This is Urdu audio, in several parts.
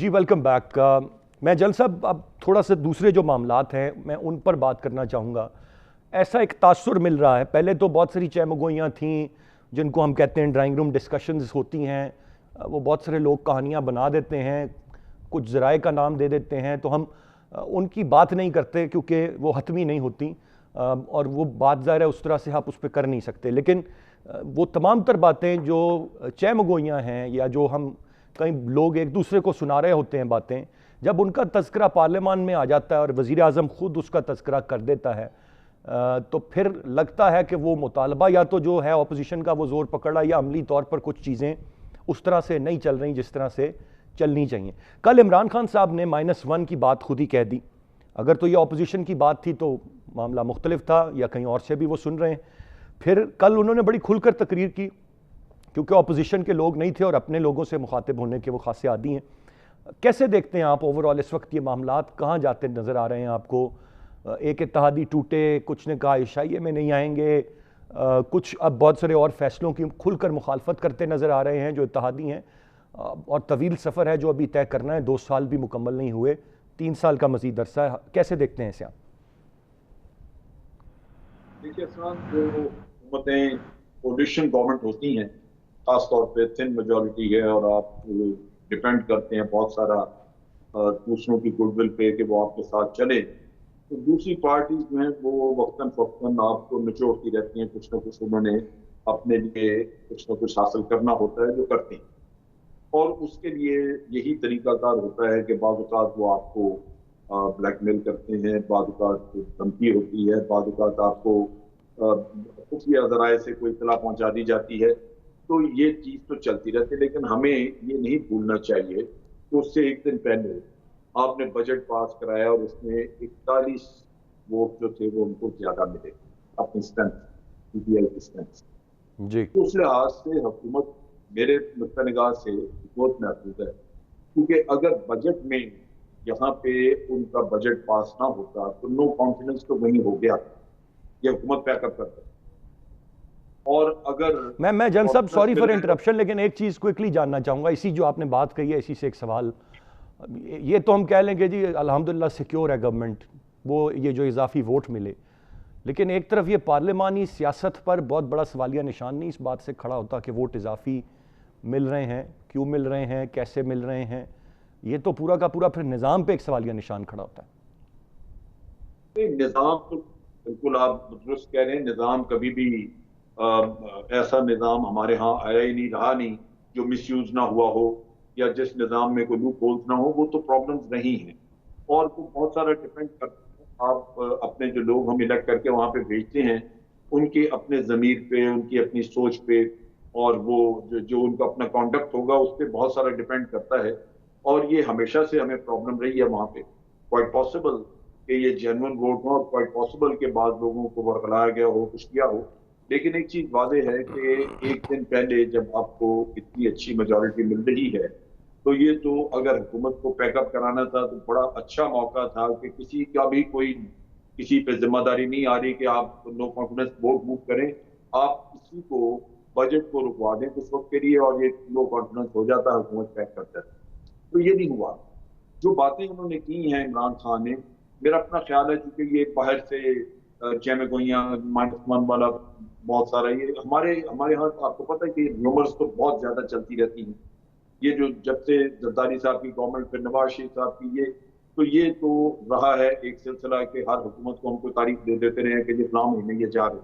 جی ویلکم بیک. میں جل صاحب اب تھوڑا سا دوسرے جو معاملات ہیں میں ان پر بات کرنا چاہوں گا. ایسا ایک تاثر مل رہا ہے, پہلے تو بہت ساری چہمگوئیاں تھیں جن کو ہم کہتے ہیں ڈرائنگ روم ڈسکشنز ہوتی ہیں, وہ بہت سارے لوگ کہانیاں بنا دیتے ہیں, کچھ ذرائع کا نام دے دیتے ہیں, تو ہم ان کی بات نہیں کرتے کیونکہ وہ حتمی نہیں ہوتی اور وہ بات ظاہر ہے اس طرح سے آپ اس پہ کر نہیں سکتے. لیکن وہ تمام تر باتیں جو چہمگوئیاں ہیں یا جو ہم کئی لوگ ایک دوسرے کو سنا رہے ہوتے ہیں باتیں, جب ان کا تذکرہ پارلیمان میں آ جاتا ہے اور وزیر اعظم خود اس کا تذکرہ کر دیتا ہے تو پھر لگتا ہے کہ وہ مطالبہ یا تو جو ہے اپوزیشن کا وہ زور پکڑ رہا ہے یا عملی طور پر کچھ چیزیں اس طرح سے نہیں چل رہی جس طرح سے چلنی چاہیے. کل عمران خان صاحب نے -1 کی بات خود ہی کہہ دی. اگر تو یہ اپوزیشن کی بات تھی تو معاملہ مختلف تھا, یا کہیں اور سے بھی وہ سن رہے ہیں. پھر کل انہوں نے بڑی کھل کر تقریر کی کیونکہ اپوزیشن کے لوگ نہیں تھے اور اپنے لوگوں سے مخاطب ہونے کے وہ خاصے عادی ہیں. کیسے دیکھتے ہیں آپ اوورآل اس وقت یہ معاملات کہاں جاتے نظر آ رہے ہیں آپ کو؟ ایک اتحادی ٹوٹے, کچھ نے کہا عشائیے میں نہیں آئیں گے, کچھ اب بہت سارے اور فیصلوں کی کھل کر مخالفت کرتے نظر آ رہے ہیں جو اتحادی ہیں, اور طویل سفر ہے جو ابھی طے کرنا ہے, 2 سال بھی مکمل نہیں ہوئے, 3 سال کا مزید عرصہ ہے. کیسے دیکھتے ہیں اسے آپ؟ دیکھیے اسلام, جو حکومتیں کولیشن گورنمنٹ ہوتی ہیں, خاص طور پہ تھن میجورٹی ہے اور آپ ڈیپینڈ کرتے ہیں بہت سارا دوسروں کی گڈ ول پہ کہ وہ آپ کے ساتھ چلے, تو دوسری پارٹیز جو ہیں وہ وقتاً فوقتاً آپ کو نچوڑتی رہتی ہیں. کچھ نہ کچھ انہوں نے اپنے لیے کچھ نہ کچھ حاصل کرنا ہوتا ہے جو کرتے ہیں, اور اس کے لیے یہی طریقہ کار ہوتا ہے کہ بعض اوقات وہ آپ کو بلیک میل کرتے ہیں, بعض اوقات دھمکی ہوتی ہے, بعض اوقات آپ کو خفیہ ذرائع سے کوئی اطلاع پہنچا دی جاتی ہے. تو یہ چیز تو چلتی رہتی ہے, لیکن ہمیں یہ نہیں بھولنا چاہیے کہ اس سے ایک دن پہلے آپ نے بجٹ پاس کرایا اور اس میں 41 ووٹ جو تھے وہ ان کو زیادہ ملے اپنی اسٹرینتھ, پی ٹی آئی کی اسٹرینتھ. جی اس لحاظ سے حکومت میرے نقطہ نگاہ سے بہت محفوظ ہے, کیونکہ اگر بجٹ میں یہاں پہ ان کا بجٹ پاس نہ ہوتا تو نو کانفیڈنس تو وہیں ہو گیا, یہ حکومت پیک اپ کرتا. اور اگر میں جن صاحب سوری فار انٹرپشن, لیکن ایک چیز کوئکلی جاننا چاہوں گا, اسی جو آپ نے بات کہی ہے اسی سے ایک سوال. یہ تو ہم کہہ لیں کہ جی الحمدللہ سیکیور ہے گورنمنٹ, وہ یہ جو اضافی ووٹ ملے, لیکن ایک طرف یہ پارلیمانی سیاست پر بہت بڑا سوالیہ نشان نہیں اس بات سے کھڑا ہوتا کہ ووٹ اضافی مل رہے ہیں, کیوں مل رہے ہیں, کیسے مل رہے ہیں؟ یہ تو پورا کا پورا پھر نظام پہ ایک سوالیہ نشان کھڑا ہوتا ہے. نظام تو بالکل آپ درست کہہ رہے ہیں, نظام کبھی بھی ایسا نظام ہمارے ہاں آیا ہی نہیں, رہا نہیں جو مس یوز نہ ہوا ہو یا جس نظام میں کوئی لوپ ہولز نہ ہو. وہ تو پرابلمز نہیں ہیں, اور وہ بہت سارا ڈیپینڈ کرتا ہے. آپ اپنے جو لوگ ہم الیکٹ کر کے وہاں پہ بھیجتے ہیں ان کے اپنے ضمیر پہ, ان کی اپنی سوچ پہ, اور وہ جو ان کا اپنا کانڈکٹ ہوگا اس پہ بہت سارا ڈیپینڈ کرتا ہے. اور یہ ہمیشہ سے ہمیں پرابلم رہی ہے وہاں پہ. کوائٹ پاسبل کہ یہ جینون ووٹ ہو, اور کوائٹ پاسبل کہ بعض لوگوں کو ورگلایا گیا ہو, کچھ کیا ہو, لیکن ایک چیز واضح ہے کہ ایک دن پہلے جب آپ کو اتنی اچھی میجورٹی مل رہی ہے تو یہ تو اگر حکومت کو پیک اپ کرانا تھا تو بڑا اچھا موقع تھا کہ کسی کا بھی کوئی کسی پہ ذمہ داری نہیں آ رہی کہ آپ نو کانفیڈنس ووٹ موو کریں, آپ کسی کو بجٹ کو رکوا دیں اس وقت کے لیے اور یہ نو کانفیڈنس ہو جاتا ہے, حکومت پیک کرتا ہے. تو یہ نہیں ہوا. جو باتیں انہوں نے کی ہیں عمران خان نے, میرا اپنا خیال ہے چونکہ یہ باہر سے چہمگوئیاں -1 والا بہت سارا, یہ ہمارے ہاں آپ کو پتہ ہے کہ رومرز تو بہت زیادہ چلتی رہتی ہیں. یہ جو جب سے زرداری صاحب کی گورنمنٹ پھر نواز شریف صاحب کی, یہ تو رہا ہے ایک سلسلہ کہ ہر حکومت کو ہم کو تاریخ دے دیتے رہے ہیں کہ یہ فلاں مہینے یہ جا رہے.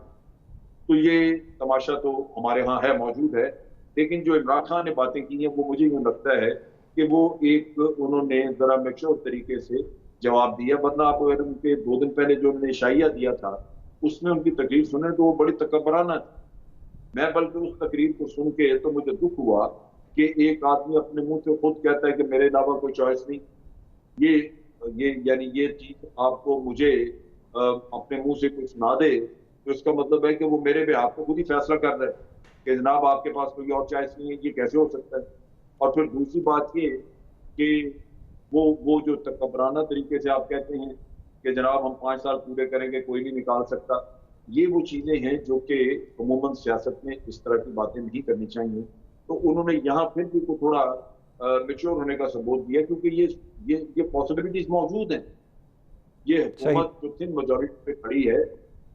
تو یہ تماشا تو ہمارے ہاں ہے, موجود ہے. لیکن جو عمران خان نے باتیں کی ہیں وہ مجھے یوں لگتا ہے کہ وہ ایک انہوں نے ذرا میچور طریقے سے جواب دیا, ورنہ آپ اگر ان کے 2 دن پہلے جو انہوں نے عشائیہ دیا تھا اس میں ان کی تقریر سنیں تو وہ بڑی تکبرانہ تھی. میں بلکہ اس تقریر کو سن کے تو مجھے دکھ ہوا کہ ایک آدمی اپنے منہ سے خود کہتا ہے کہ میرے علاوہ کوئی چوائس نہیں. یعنی یہ چیز آپ کو مجھے اپنے منہ سے کچھ سنا دے تو اس کا مطلب ہے کہ وہ میرے بے آپ کو خود ہی فیصلہ کر رہے ہیں کہ جناب آپ کے پاس کوئی اور چوائس نہیں ہے. یہ کیسے ہو سکتا ہے؟ اور پھر دوسری بات یہ کہ وہ جو تکبرانہ طریقے سے آپ کہتے ہیں کہ جناب ہم 5 سال پورے کریں گے, کوئی نہیں نکال سکتا, یہ وہ چیزیں ہیں جو کہ عموماً سیاست میں اس طرح کی باتیں نہیں کرنی چاہیے. تو انہوں نے یہاں پھر بھی تھوڑا میچور ہونے کا ثبوت دیا, کیونکہ یہ پاسبلٹیز موجود ہیں. یہ حکومت جو تھن میجورٹی پہ کھڑی ہے,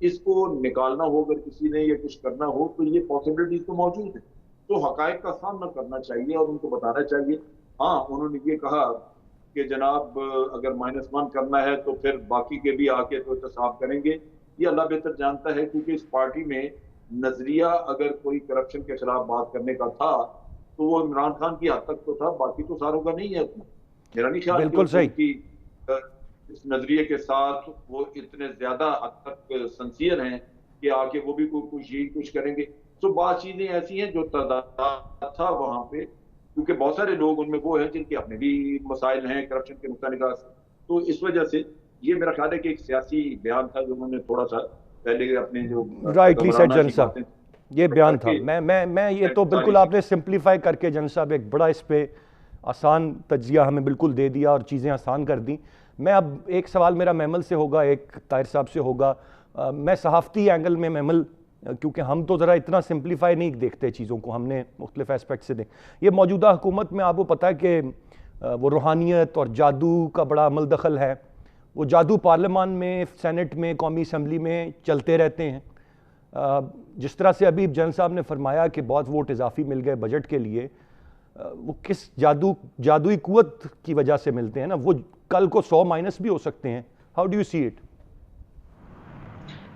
اس کو نکالنا ہو اگر کسی نے یا کچھ کرنا ہو تو یہ پاسبلٹیز تو موجود ہیں. تو حقائق کا سامنا کرنا چاہیے اور ان کو بتانا چاہیے. ہاں, انہوں نے یہ کہا کہ جناب اگر -1 کرنا ہے تو پھر باقی کے بھی آ کے تو احتساب کریں گے. یہ اللہ بہتر جانتا ہے, کیونکہ اس پارٹی میں نظریہ اگر کوئی کرپشن کے خلاف بات کرنے کا تھا تو وہ عمران خان کی حد تک تو تھا, باقی تو ساروں کا نہیں ہے اتنا. میرا نہیں خیال بالکل صحیح کہ اس نظریے کے ساتھ وہ اتنے زیادہ حد تک سنسیئر ہیں کہ آ کے وہ بھی کچھ کریں گے. تو بعض چیزیں ایسی ہیں جو تعداد تھا وہاں پہ, کیونکہ بہت سارے لوگ ان میں وہ ہیں جن کے اپنے بھی مسائل ہیں کرپشن کے نقطہ نگاہ سے. تو اس وجہ سے یہ میرا خیال ہے کہ ایک سیاسی بیان تھا جو انہوں نے تھوڑا سا پہلے اپنے جو رائٹلی سیڈ جن صاحب, یہ بیان تھا. میں یہ تو بالکل آپ نے سمپلیفائی کر کے جن صاحب ایک بڑا اس پہ آسان تجزیہ ہمیں بالکل دے دیا اور چیزیں آسان کر دیں. میں اب ایک سوال میرا محمل سے ہوگا, ایک طاہر صاحب سے ہوگا. میں صحافتی اینگل میں محمل, کیونکہ ہم تو ذرا اتنا سمپلیفائی نہیں دیکھتے چیزوں کو, ہم نے مختلف اسپیکٹ سے یہ موجودہ حکومت میں آپ کو پتہ ہے کہ وہ روحانیت اور جادو کا بڑا عمل دخل ہے. وہ جادو پارلیمان میں, سینٹ میں, قومی اسمبلی میں چلتے رہتے ہیں. جس طرح سے ابھی جن صاحب نے فرمایا کہ بہت ووٹ اضافی مل گئے بجٹ کے لیے, وہ کس جادوئی قوت کی وجہ سے ملتے ہیں نا, وہ کل کو 100 مائنس بھی ہو سکتے ہیں. How do you see it?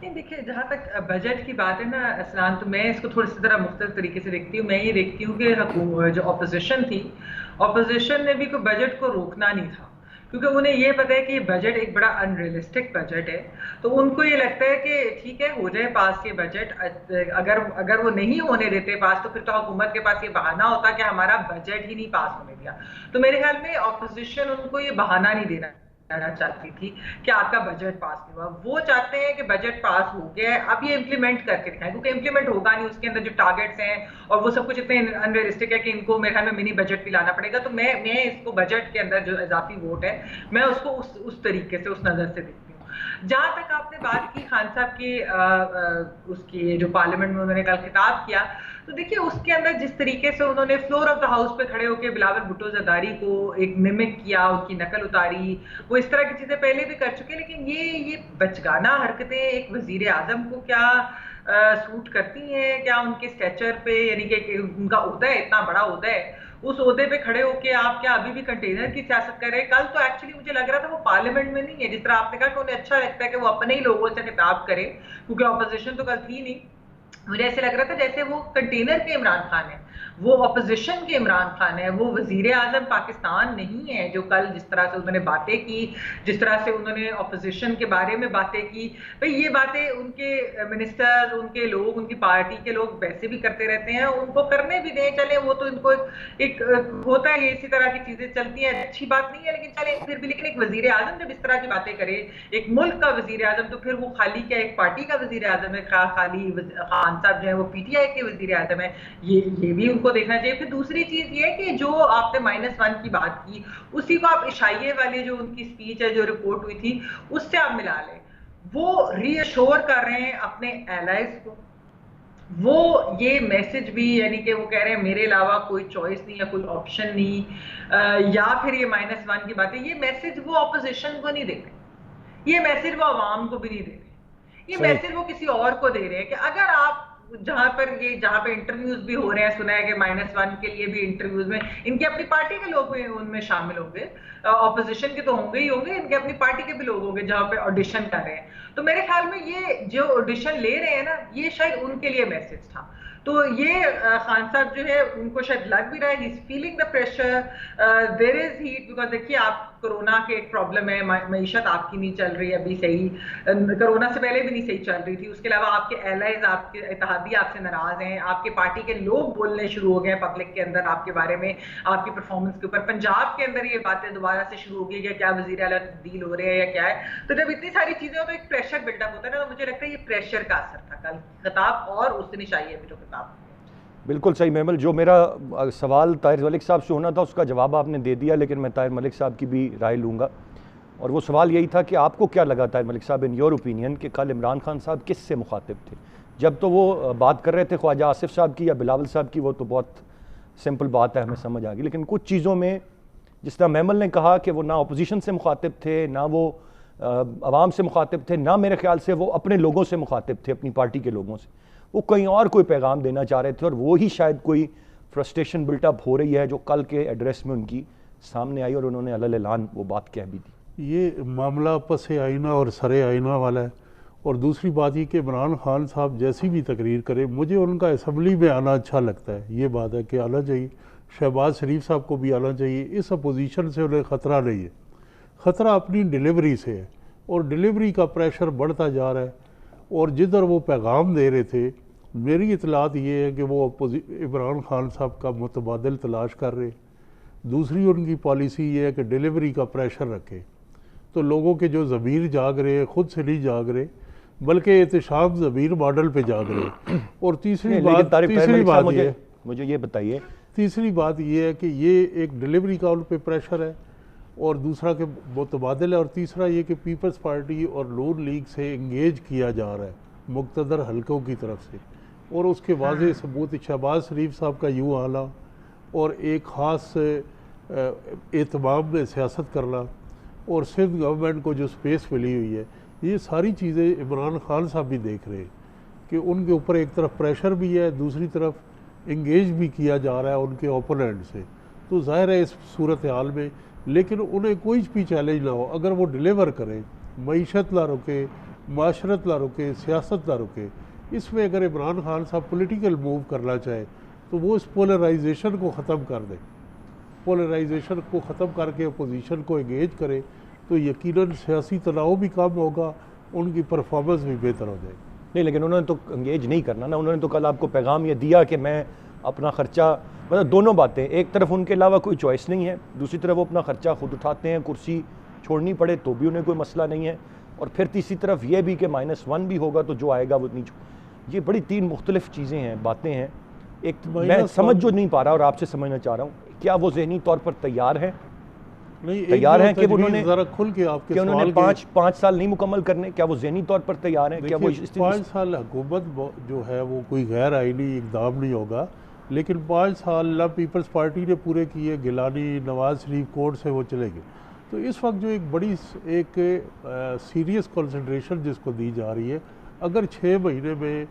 نہیں دیکھیے, جہاں تک بجٹ کی بات ہے نا اسلام, تو میں اس کو تھوڑی سی طرح مختلف طریقے سے دیکھتی ہوں. میں یہ دیکھتی ہوں کہ جو اپوزیشن تھی, اپوزیشن نے بھی کوئی بجٹ کو روکنا نہیں تھا, کیونکہ انہیں یہ پتہ ہے کہ یہ بجٹ ایک بڑا ان ریئلسٹک بجٹ ہے. تو ان کو یہ لگتا ہے کہ ٹھیک ہے ہو جائے پاس یہ بجٹ, اگر وہ نہیں ہونے دیتے پاس تو پھر تو حکومت کے پاس یہ بہانہ ہوتا کہ ہمارا بجٹ ہی نہیں پاس ہونے دیا. تو میرے خیال میں اپوزیشن ان کو یہ بہانہ نہیں دینا چاہتی تھی کہ آپ کا بجٹ پاس نہیں ہوا. وہ چاہتے ہیں کہ بجٹ پاس ہو گیا ہے, اب یہ امپلیمنٹ کر کے دکھائیں, کیونکہ امپلیمنٹ ہوگا نہیں, اس کے اندر جو ٹارگیٹس ہیں اور وہ سب کچھ اتنے ان ریئلسٹک ہے کہ ان کو میرے خیال میں منی بجٹ بھی لانا پڑے گا. تو میں اس کو بجٹ کے اندر جو اضافی ووٹ ہے میں اس کو اس طریقے سے, اس نظر سے دیکھتی ہوں. جہاں تک آپ نے بات کی خان صاحب کی, اس کی جو پارلیمنٹ میں انہوں نے کل خطاب کیا, تو دیکھیے اس کے اندر جس طریقے سے انہوں نے فلور آف دا ہاؤس پہ کھڑے ہو کے بلاول بھٹو زرداری کو ایک ممک کیا, ان کی نقل اتاری, وہ اس طرح کی چیزیں پہلے بھی کر چکے. لیکن یہ بچگانہ حرکتیں ایک وزیر اعظم کو کیا سوٹ کرتی ہیں؟ کیا ان کے اسٹیچر پہ, یعنی کہ ان کا عہدہ ہے, اتنا بڑا عہدہ ہے, اس عہدے پہ کھڑے ہو کے آپ کیا ابھی بھی کنٹینر کی سیاست کر رہے ہیں؟ کل تو ایکچولی مجھے لگ رہا تھا وہ پارلیمنٹ میں نہیں ہے, جس طرح آپ نے کہا کہ انہیں اچھا لگتا ہے کہ وہ اپنے ہی لوگوں سے خطاب کرے, کیونکہ اپوزیشن تو کل تھی نہیں. مجھے ایسے لگ رہا تھا جیسے وہ کنٹینر کے عمران خان ہے, وہ اپوزیشن کے عمران خان ہے, وہ وزیر اعظم پاکستان نہیں ہے. جو کل جس طرح سے انہوں نے باتیں کی, جس طرح سے انہوں نے اپوزیشن کے بارے میں باتیں کی, بھئی یہ باتیں ان کے منسٹر, ان کے لوگ, ان کی پارٹی کے لوگ ویسے بھی کرتے رہتے ہیں, ان کو کرنے بھی دیں, چلیں, وہ تو ان کو ایک ہوتا ہے, اسی طرح کی چیزیں چلتی ہیں, اچھی بات نہیں ہے, لیکن چلیں پھر بھی. لیکن ایک وزیر اعظم جب اس طرح کی باتیں کرے, ایک ملک کا وزیر اعظم, تو پھر وہ خالی کیا ایک پارٹی کا وزیر اعظم ہے, خالی خان صاحب جو ہے وہ پی ٹی آئی کے وزیر اعظم ہے, یہ بھی ان کو دیکھنا چاہیے. پھر دوسری چیز یہ کہ جو آپ نے -1 کی بات کی, اسی کو آپ عشائیے والے جو ان کی سپیچ ہے جو رپورٹ ہوئی تھی اس سے آپ ملا لیں. وہ ری ایشور کر رہے ہیں اپنے ایلائز کو, وہ یہ میسج بھی, یعنی کہ وہ کہہ رہے ہیں میرے علاوہ کوئی چوائس نہیں یا کوئی آپشن نہیں, یا پھر یہ -1 کی بات ہے, یہ میسج وہ اپوزیشن کو نہیں دے رہے, یہ میسج وہ عوام کو بھی نہیں دے رہے, یہ میسج وہ کسی اور کو دے رہے ہیں کہ اگر آپ جہاں پہ انٹرویوز بھی ہو رہے ہیں, سنا ہے کہ -1 کے لیے بھی انٹرویوز میں ان کی اپنی پارٹی کے لوگ بھی ان میں شامل ہوں گے, اپوزیشن کے تو ہوں گے ہی ہوں گے, ان کے اپنی پارٹی کے بھی لوگ ہوں گے جہاں پہ آڈیشن کر رہے ہیں. تو میرے خیال میں یہ جو آڈیشن لے رہے ہیں نا, یہ شاید ان کے لیے میسج تھا. تو یہ خان صاحب جو ہے ان کو شاید لگ بھی رہا ہے, he is feeling the pressure, there is heat, because دیکھیے آپ کرونا کے ایک پرابلم ہے, معیشت آپ کی نہیں چل رہی ابھی صحیح, کرونا سے پہلے بھی نہیں صحیح چل رہی تھی. اس کے علاوہ آپ کے ایلائز, آپ کے اتحادی آپ سے ناراض ہیں, آپ کے پارٹی کے لوگ بولنے شروع ہو گئے ہیں پبلک کے اندر آپ کے بارے میں, آپ کی پرفارمنس کے اوپر. پنجاب کے اندر یہ باتیں دوبارہ سے شروع ہو گئی کہ کیا وزیر اعلیٰ تبدیل ہو رہے ہیں یا کیا ہے. تو جب اتنی ساری چیزیں ہو تو ایک پریشر بلڈ اپ ہوتا ہے نا, تو مجھے لگتا ہے یہ پریشر کا اثر تھا کل خطاب, اور اس دن عشائیے بھی جو خطاب. بالکل صحیح محمل, جو میرا سوال طاہر ملک صاحب سے ہونا تھا اس کا جواب آپ نے دے دیا, لیکن میں طاہر ملک صاحب کی بھی رائے لوں گا. اور وہ سوال یہی تھا کہ آپ کو کیا لگا طاہر ملک صاحب, ان یور اوپینین, کہ کل عمران خان صاحب کس سے مخاطب تھے؟ جب تو وہ بات کر رہے تھے خواجہ آصف صاحب کی یا بلاول صاحب کی, وہ تو بہت سمپل بات ہے, ہمیں سمجھ آ گئی. لیکن کچھ چیزوں میں جس طرح میمل نے کہا کہ وہ نہ اپوزیشن سے مخاطب تھے, نہ وہ عوام سے مخاطب تھے, نہ میرے خیال سے وہ اپنے لوگوں سے مخاطب تھے, اپنی پارٹی کے لوگوں سے. وہ کہیں اور کوئی پیغام دینا چاہ رہے تھے, اور وہی شاید کوئی فرسٹریشن بلٹ اپ ہو رہی ہے جو کل کے ایڈریس میں ان کی سامنے آئی, اور انہوں نے علل اعلان وہ بات کہہ بھی دی. یہ معاملہ پس آئینہ اور سر آئینہ والا ہے. اور دوسری بات یہ کہ عمران خان صاحب جیسی بھی تقریر کرے, مجھے ان کا اسمبلی میں آنا اچھا لگتا ہے. یہ بات ہے کہ آنا چاہیے. شہباز شریف صاحب کو بھی آنا چاہیے. اس اپوزیشن سے انہیں خطرہ نہیں ہے, خطرہ اپنی ڈیلیوری سے ہے, اور ڈیلیوری کا پریشر بڑھتا جا رہا ہے. اور جدھر وہ پیغام دے رہے تھے, میری اطلاعات یہ ہے کہ وہ عمران خان صاحب کا متبادل تلاش کر رہے. دوسری ان کی پالیسی یہ ہے کہ ڈیلیوری کا پریشر رکھے, تو لوگوں کے جو ضمیر جاگ رہے ہیں خود سے نہیں جاگ رہے, بلکہ احتشام ضمیر ماڈل پہ جاگ رہے. اور تیسری بات مجھے یہ بتائیے, تیسری بات یہ ہے کہ یہ ایک ڈیلیوری کا ان پہ پریشر ہے, اور دوسرا کہ متبادل ہے, اور تیسرا یہ کہ پیپلز پارٹی اور نون لیگ سے انگیج کیا جا رہا ہے مقتدر حلقوں کی طرف سے. اور اس کے واضح ثبوت شہباز شریف صاحب کا یوں آنا, اور ایک خاص اہتمام میں سیاست کرنا, اور سندھ گورنمنٹ کو جو سپیس ملی ہوئی ہے, یہ ساری چیزیں عمران خان صاحب بھی دیکھ رہے ہیں کہ ان کے اوپر ایک طرف پریشر بھی ہے, دوسری طرف انگیج بھی کیا جا رہا ہے ان کے اوپوننٹ سے. تو ظاہر ہے اس صورتحال میں, لیکن انہیں کوئی بھی چیلنج نہ ہو, اگر وہ ڈیلیور کریں, معیشت نہ رکے, معاشرت نہ رکے, سیاست نہ رکے. اس میں اگر عمران خان صاحب پولیٹیکل موو کرنا چاہے تو وہ اس پولرائزیشن کو ختم کر دیں, پولرائزیشن کو ختم کر کے اپوزیشن کو انگیج کرے, تو یقیناً سیاسی تناؤ بھی کم ہوگا, ان کی پرفارمنس بھی بہتر ہو جائے گی. نہیں, لیکن انہوں نے تو انگیج نہیں کرنا نا. انہوں نے تو کل آپ کو پیغام یہ دیا کہ میں اپنا خرچہ, مطلب دونوں باتیں, ایک طرف ان کے علاوہ کوئی چوائس نہیں ہے, دوسری طرف وہ اپنا خرچہ خود اٹھاتے ہیں, کرسی چھوڑنی پڑے تو بھی انہیں کوئی مسئلہ نہیں ہے, اور پھر تیسری طرف یہ بھی کہ -1 بھی ہوگا تو جو آئے گا وہ نہیں. یہ بڑی 3 مختلف چیزیں ہیں, باتیں ہیں. ایک میں سمجھ جو نہیں پا رہا, اور آپ سے سمجھنا چاہ رہا ہوں, کیا وہ ذہنی طور پر تیار ہیں کہ انہوں نے ذرا کھل کے آپ کے انہوں نے 5 سال نہیں مکمل کرنے, کیا وہ ذہنی طور پر تیار ہیں؟ کیا وہ 5 سال حکومت جو ہے وہ کوئی غیر آئینی اقدام نہیں ہوگا, لیکن 5 سال نہ پیپلز پارٹی نے پورے کیے, گیلانی نواز شریف کورٹ سے وہ چلے گئے. تو اس وقت جو ایک بڑی ایک سیریس کنسنٹریشن جس کو دی جا رہی ہے, اگر 6 مہینے میں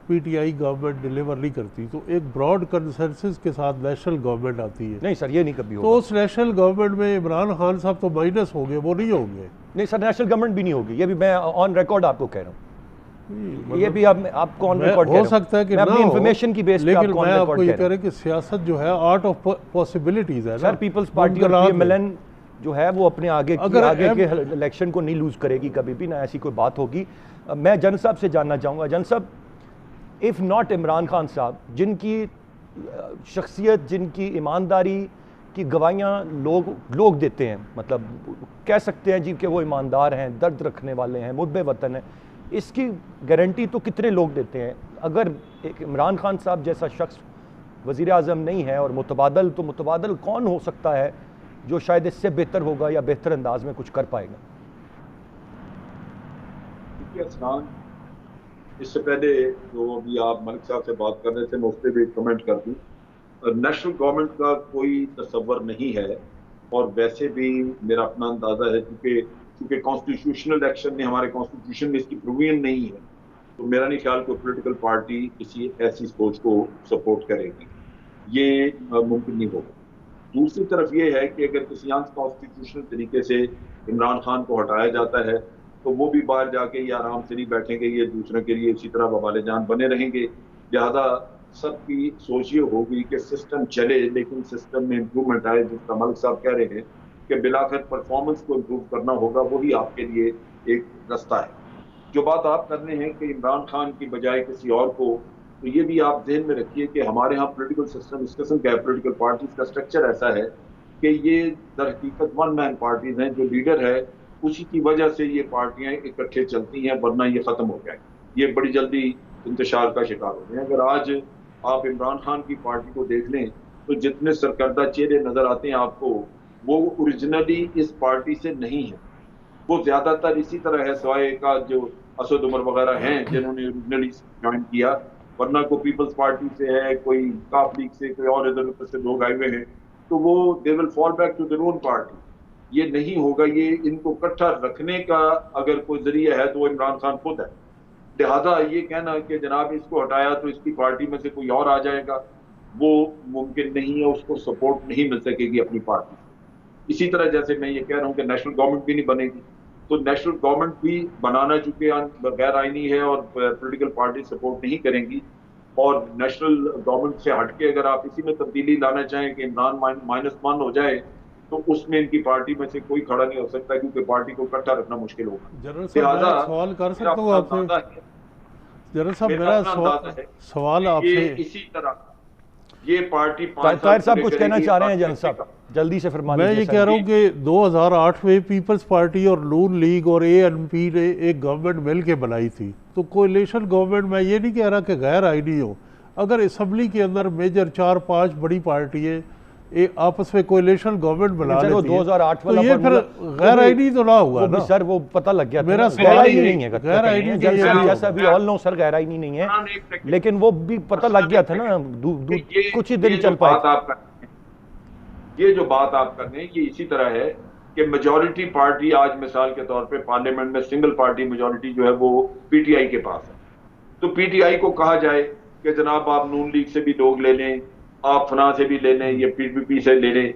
P T I government deliver نہیں کرتی تو ایک براڈ کنسنسس کے ساتھ نیشنل گورنمنٹ آتی ہے. نہیں سر, یہ نہیں کبھی ہوگا. تو اس نیشنل گورنمنٹ میں عمران خان صاحب تو مائنس ہو گئے, وہ نہیں ہوں گے. نہیں سر, نیشنل گورنمنٹ بھی نہیں ہوگی, یہ بھی میں آن ریکارڈ آپ کو کہہ رہا ہوں. یہ بھی آپ کو آن ریکارڈ ہو سکتا ہے کہ اپنی انفارمیشن کی بیس پہ آپ کو آن ریکارڈ کہہ رہا ہوں. لیکن میں آپ کو یہ کہہ رہا ہوں کہ سیاست جو ہے آرٹ آف پاسبلٹیز ہے. سر پیپلز پارٹی اور پی ایم ایل این جو ہے وہ اپنے آگے کے الیکشن کو نہیں لوز کرے گی کبھی بھی, نہ ایسی کوئی بات ہوگی. میں جن صاحب سے جاننا چاہوں گا, جن صاحب, اف ناٹ عمران خان صاحب, جن کی شخصیت, جن کی ایمانداری کی گواہیاں لوگ دیتے ہیں, مطلب کہہ سکتے ہیں جی کہ وہ ایماندار ہیں, درد رکھنے والے ہیں, محب وطن ہیں, اس کی گارنٹی تو کتنے لوگ دیتے ہیں؟ اگر ایک عمران خان صاحب جیسا شخص وزیر اعظم نہیں ہے اور متبادل, تو متبادل کون ہو سکتا ہے جو شاید اس سے بہتر ہوگا یا بہتر انداز میں کچھ کر پائے گا؟ اس سے پہلے جو ابھی آپ ملک صاحب سے بات کر رہے تھے, میں اس پہ بھی کمنٹ کر دوں. نیشنل گورنمنٹ کا کوئی تصور نہیں ہے, اور ویسے بھی میرا اپنا اندازہ ہے کیونکہ کانسٹیٹیوشنل ایکشن نے, ہمارے کانسٹیٹیوشن میں اس کی پروویژن نہیں ہے, تو میرا نہیں خیال کوئی پولیٹیکل پارٹی کسی ایسی سوچ کو سپورٹ کرے گی, یہ ممکن نہیں ہوگا. دوسری طرف یہ ہے کہ اگر کسی کانسٹیٹیوشنل طریقے سے عمران خان کو ہٹایا جاتا ہے تو وہ بھی باہر جا کے یہ آرام سے نہیں بیٹھیں گے, یہ دوسرے کے لیے اسی طرح وبال جان بنے رہیں گے. لہذا سب کی سوچ یہ ہوگی کہ سسٹم چلے, لیکن سسٹم میں امپرومنٹ آئے. جس کا ملک صاحب کہہ رہے ہیں کہ بلاخر پرفارمنس کو امپروو کرنا ہوگا, وہی آپ کے لیے ایک رستہ ہے. جو بات آپ کر رہے ہیں کہ عمران خان کی بجائے کسی اور کو, تو یہ بھی آپ ذہن میں رکھیے کہ ہمارے ہاں پولیٹیکل سسٹم اس قسم کا ہے, پولیٹیکل پارٹیز کا اسٹرکچر ایسا ہے کہ یہ در حقیقت 1 مین پارٹیز ہیں. جو لیڈر ہے اسی کی وجہ سے یہ پارٹیاں اکٹھے چلتی ہیں, ورنہ یہ ختم ہو جائیں, یہ بڑی جلدی انتشار کا شکار ہو گئے ہیں. اگر آج آپ عمران خان کی پارٹی کو دیکھ لیں تو جتنے سرکردہ چہرے نظر آتے ہیں آپ کو, وہ اوریجنلی اس پارٹی سے نہیں ہیں. وہ زیادہ تر اسی طرح ہے, سوائے کا جو اسد عمر وغیرہ ہیں جنہوں نے اوریجنلی جوائن کیا, ورنہ کوئی پیپلز پارٹی سے ہے, کوئی کاف لیگ سے, کوئی اور ادھر ادھر سے لوگ آئے ہوئے ہیں, تو وہ they will fall back to their own party. یہ نہیں ہوگا. یہ ان کو اکٹھا رکھنے کا اگر کوئی ذریعہ ہے تو وہ عمران خان خود ہے. لہذا یہ کہنا کہ جناب اس کو ہٹایا تو اس کی پارٹی میں سے کوئی اور آ جائے گا, وہ ممکن نہیں ہے. اس کو سپورٹ نہیں مل سکے گی اپنی پارٹی سے. اسی طرح جیسے میں یہ کہہ رہا ہوں کہ نیشنل گورنمنٹ بھی نہیں بنے گی, تو نیشنل گورنمنٹ بھی بنانا چونکہ غیر آئینی ہے اور پولیٹیکل پارٹی سپورٹ نہیں کریں گی, اور نیشنل گورنمنٹ سے ہٹ کے اگر آپ اسی میں تبدیلی لانا چاہیں کہ عمران -1 ہو جائے, تو اس میں ان کی پارٹی میں سے کوئی کھڑا نہیں ہو سکتا, کیونکہ پارٹی کو اکٹھا رکھنا مشکل ہوگا. جنرل صاحب میں سوال کر سکتا ہوں آپ سے؟ جنرل صاحب میرا سوال آپ سے اسی طرح یہ پارٹی طاہر صاحب کچھ کہنا چاہ رہے ہیں جنرل صاحب, جلدی سے فرما دیجیے. میں یہ کہہ رہا ہوں کہ 2008 میں پیپلز پارٹی اور نون لیگ اور ANP نے ایک گورنمنٹ مل کے بنائی تھی, تو کولیشن گورنمنٹ میں یہ نہیں کہہ رہا کہ غیر آئینی ہو. اگر اسمبلی کے اندر میجر 4-5 بڑی پارٹییں آپس میں کولیشن گورنمنٹ بنا لیتی ہیں, 2008 تو یہ پھر غیر آئینی تو نہ ہوگا نا سر. وہ پتہ لگ گیا میرا غیر آئینی نہیں ہے, غیر آئینی جیسا بھی آل نو سر غیر آئینی نہیں ہے, لیکن وہ بھی پتہ لگ گیا تھا نا, کچھ ہی دن چل پائے. یہ جو بات آپ کر رہے ہیں یہ اسی طرح ہے کہ میجورٹی پارٹی آج مثال کے طور پہ پارلیمنٹ میں سنگل پارٹی میجورٹی جو ہے وہ PTI کے پاس ہے. تو PTI کو کہا جائے کہ جناب آپ نون لیگ سے بھی لوگ لے لیں, آپ فلاں سے بھی لے لیں, یہ PPP سے لے لیں,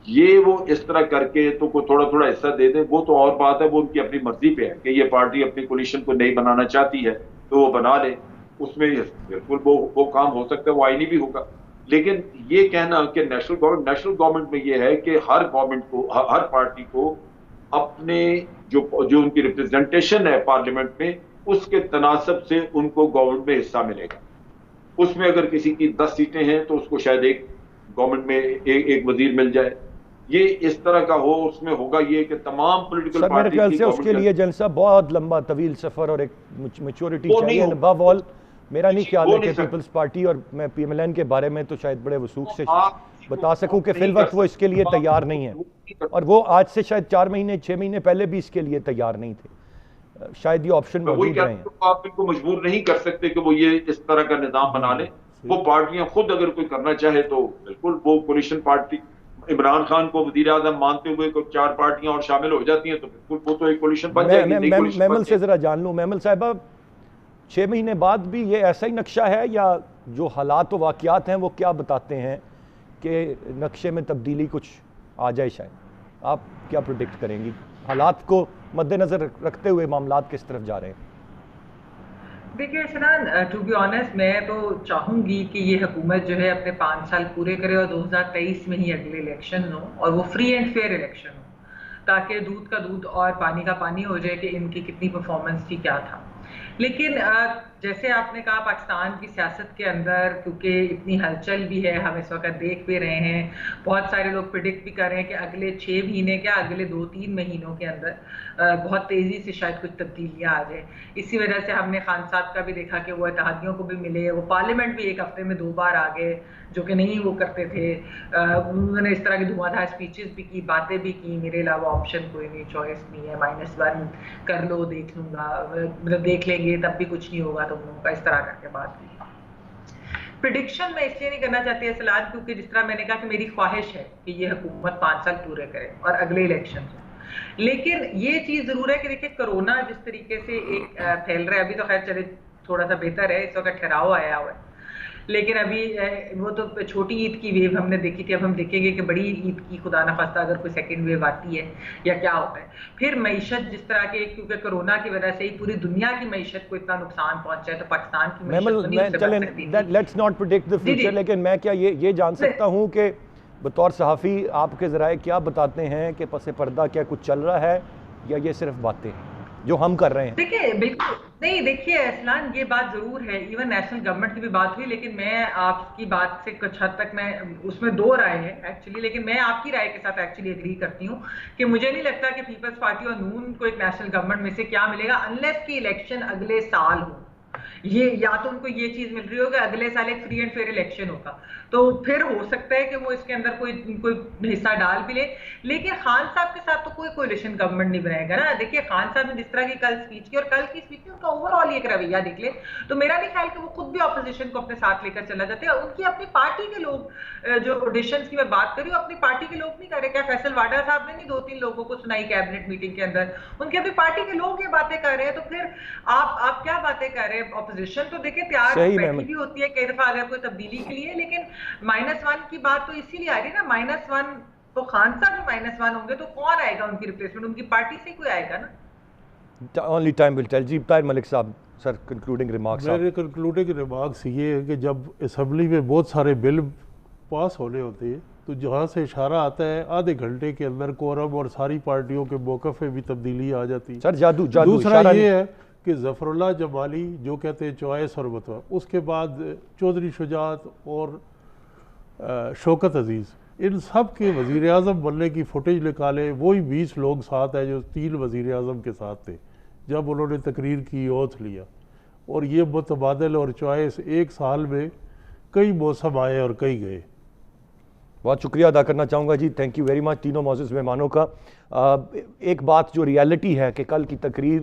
یہ وہ اس طرح کر کے تو کوئی تھوڑا تھوڑا حصہ دے دیں, وہ تو اور بات ہے, وہ ان کی اپنی مرضی پہ ہے کہ یہ پارٹی اپنی کولیشن کو نہیں بنانا چاہتی ہے تو وہ بنا لے. اس میں بالکل وہ کام ہو سکتا ہے, وہ آئینی بھی ہوگا. لیکن یہ کہنا کہ نیشنل گورنمنٹ میں یہ ہے کہ ہر گورنمنٹ کو, ہر پارٹی کو اپنے جو ان کی ریپرزنٹیشن ہے پارلیمنٹ میں, اس کے تناسب سے ان کو گورنمنٹ میں حصہ ملے گا. اس میں اگر کسی کی 10 سیٹیں ہیں تو اس کو شاید ایک گورنمنٹ میں ایک وزیر مل جائے. یہ اس طرح کا ہو, اس میں ہوگا یہ کہ تمام پولیٹیکل میرے خیال سے اس کے لیے جنرل صاحب بہت لمبا طویل سفر اور ایک میچورٹی چاہیے. ابو آل میرا نہیں خیال ہے کہ پیپلز پارٹی, اور میں PMLN کے بارے میں تو شاید بڑے وثوق سے بتا سکوں کہ فی الوقت وہ اس کے لیے تیار نہیں ہے, اور وہ آج سے شاید 4 مہینے 6 مہینے پہلے بھی اس کے لیے تیار نہیں تھے. شاید یہ آپشن موجود رہے ہیں. آپ ان کو مجبور نہیں کر سکتے کہ وہ یہ اس طرح کا نظام بنا لیں. وہ پارٹیاں خود اگر کوئی کرنا چاہے تو بالکل وہ کولیشن پارٹی, عمران خان کو وزیر اعظم مانتے ہوئے کوئی 4 پارٹیاں اور شامل ہو جاتی ہیں تو بالکل وہ تو ایک کولیشن بن جائے گی. میمل سے ذرا جان لوں, میمل صاحبہ 6 مہینے بعد بھی یہ ایسا ہی نقشہ ہے, یا جو حالات و واقعات ہیں وہ کیا بتاتے ہیں کہ نقشے میں تبدیلی کچھ آ جائے؟ شاید آپ کیا پروڈکٹ کریں گی, حالات کو مد نظر رکھتے ہوئے معاملات کس طرف جا رہے ہیں؟ دیکھیے شنان, ٹو بی آنیسٹ میں تو چاہوں گی کہ یہ حکومت جو ہے اپنے 5 سال پورے کرے اور 2023 میں ہی اگلے الیکشن ہو, اور وہ فری اینڈ فیئر الیکشن ہو, تاکہ دودھ کا دودھ اور پانی کا پانی ہو جائے کہ ان کی کتنی پرفارمنس تھی, کیا تھا. لیکن جیسے آپ نے کہا پاکستان کی سیاست کے اندر کیونکہ اتنی ہلچل بھی ہے, ہم اس وقت دیکھ بھی رہے ہیں, بہت سارے لوگ پریڈکٹ بھی کر رہے ہیں کہ اگلے 6 مہینے کیا اگلے 2-3 مہینوں کے اندر بہت تیزی سے شاید کچھ تبدیلیاں آ جائیں. اسی وجہ سے ہم نے خان صاحب کا بھی دیکھا کہ وہ اتحادیوں کو بھی ملے, وہ پارلیمنٹ بھی 1 ہفتے میں 2 بار آ گئے, جو کہ نہیں وہ کرتے تھے. انہوں نے اس طرح کی دھواں اسپیچز بھی کی, باتیں بھی کی, میرے علاوہ آپشن کوئی نہیں, چوائس نہیں ہے, -1 کر لو, دیکھ لوں گا, مطلب دیکھ لیں گے تب بھی کچھ نہیں ہوگا تم لوگوں کا, اس طرح کر کے بات کی. پریڈکشن میں اس لیے نہیں کرنا چاہتی ہے سلاد, کیونکہ جس طرح میں نے کہا کہ میری خواہش ہے کہ یہ حکومت 5 سال پورے کرے اور اگلے الیکشن ہو. لیکن یہ چیز ضرور ہے کہ دیکھیں کرونا جس طریقے سے ایک پھیل رہا ہے, ابھی تو خیر چلے تھوڑا سا بہتر ہے, اس وقت ٹھہراؤ آیا ہوا ہے, لیکن ابھی وہ تو چھوٹی عید کی ویو ہم نے دیکھی تھی, اب ہم دیکھیں گے کہ بڑی عید کی خدا نخواستہ اگر کوئی سیکنڈ ویو آتی ہے یا کیا ہوتا ہے. پھر معیشت جس طرح کے, کیونکہ کرونا کی وجہ سے ہی پوری دنیا کی معیشت کو اتنا نقصان پہنچا ہے, تو پاکستان کی معیشت نہیں اس سے بچ سکتی تھی. Let's not predict the future, لیکن میں کیا یہ جان سکتا ہوں کہ بطور صحافی آپ کے ذرائع کیا بتاتے ہیں کہ پس پردہ کیا کچھ چل رہا ہے, یا یہ صرف باتیں جو ہم کر رہے ہیں؟ دیکھیے بالکل نہیں, دیکھیے اسلان یہ بات ضرور ہے, ایون نیشنل گورنمنٹ کی بھی بات ہوئی, لیکن میں آپ کی بات سے کچھ حد تک میں اس میں 2 رائے ہیں ایکچولی, لیکن میں آپ کی رائے کے ساتھ ایکچولی ایگری کرتی ہوں کہ مجھے نہیں لگتا کہ پیپلز پارٹی اور نون کو ایک نیشنل گورنمنٹ میں سے کیا ملے گا, انلیس کی الیکشن اگلے سال ہو. یہ یا تو ان کو یہ چیز مل رہی ہوگی اگلے سال ایک فری اینڈ فیئر الیکشن ہوگا تو پھر ہو سکتا ہے کہ وہ اس کے اندر کوئی حصہ ڈال بھی لے. لیکن خان صاحب کے ساتھ تو کوئی کولیشن گورنمنٹ نہیں بنائے گا نا. دیکھیے خان صاحب نے جس طرح کی کل اسپیچ کی اور کل کی اسپیچ میں ان کا اوور آل ایک رویہ دیکھ لے تو میرا نہیں خیال کہ وہ خود بھی اپوزیشن کو اپنے ساتھ لے کر چلا جاتے ہیں. ان کی اپنی پارٹی کے لوگ جو آڈیشنز کی میں بات کر رہی ہوں اپنی پارٹی کے لوگ نہیں کر رہے. کیا فیصل واڈا صاحب نے نہیں 2-3 لوگوں کو سنائی کیبنٹ میٹنگ کے اندر؟ ان کی اپنی پارٹی کے لوگ یہ باتیں کر رہے ہیں. تو پھر آپ کیا باتیں کر رہے ہیں؟ اپوزیشن تو دیکھیں تیار بیٹھی بھی ہوتی ہے کئی دفعہ اگر کوئی تبدیلی کے لیے, لیکن -1 کی بات تو اسی لیے آ رہی ہے نا. -1 تو خان صاحب بھی -1 ہوں گے تو کون آئے گا ان کی ریپلیسمنٹ؟ ان کی پارٹی سے کوئی آئے گا نا. Only time will tell. جی Tahir Malik Sahab sir concluding remarks. میرے کنکلوڈنگ ریمارکس یہ ہے کہ جب اسمبلی میں بہت سارے بل پاس ہونے ہوتے ہیں تو جہاں سے اشارہ آتا ہے آدھے گھنٹے کے اندر کورم اور ساری پارٹیوں کے موقف میں بھی تبدیلی آ جاتی ہے. سر جادو دوسرا یہ ہے کہ ظفر اللہ جمالی جو کہتے ہیں چوائس اور بتوا, اس کے بعد چودھری شجاعت اور شوکت عزیز, ان سب کے وزیر اعظم بننے کی فوٹیج نکالے. وہی 20 لوگ ساتھ ہیں جو 3 وزیر اعظم کے ساتھ تھے جب انہوں نے تقریر کی, اوتھ لیا. اور یہ متبادل اور چوائس ایک سال میں کئی موسم آئے اور کئی گئے. بہت شکریہ ادا کرنا چاہوں گا جی. تھینک یو ویری مچ تینوں معزز مہمانوں کا. ایک بات جو ریالٹی ہے کہ کل کی تقریر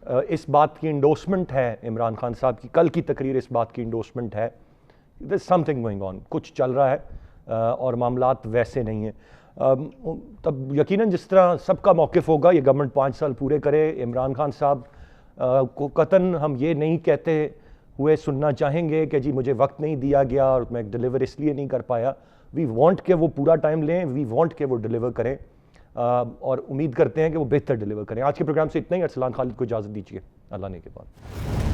اس بات کی انڈورسمنٹ ہے, عمران خان صاحب کی کل کی تقریر اس بات کی انڈورسمنٹ ہے دیر از سم تھنگ گوئنگ آن, کچھ چل رہا ہے اور معاملات ویسے نہیں ہیں. تب یقیناً جس طرح سب کا موقف ہوگا یہ گورنمنٹ 5 سال پورے کرے. عمران خان صاحب کو قطعاً ہم یہ نہیں کہتے ہوئے سننا چاہیں گے کہ جی مجھے وقت نہیں دیا گیا اور میں ڈیلیور اس لیے نہیں کر پایا. وی وانٹ کہ وہ پورا ٹائم لیں, وی وانٹ کہ وہ ڈیلیور کریں اور امید کرتے ہیں کہ وہ بہتر ڈیلیور کریں. آج کے پروگرام سے اتنا ہی. ارسلان خالد کو اجازت دیجیے. اللہ نے کے بعد.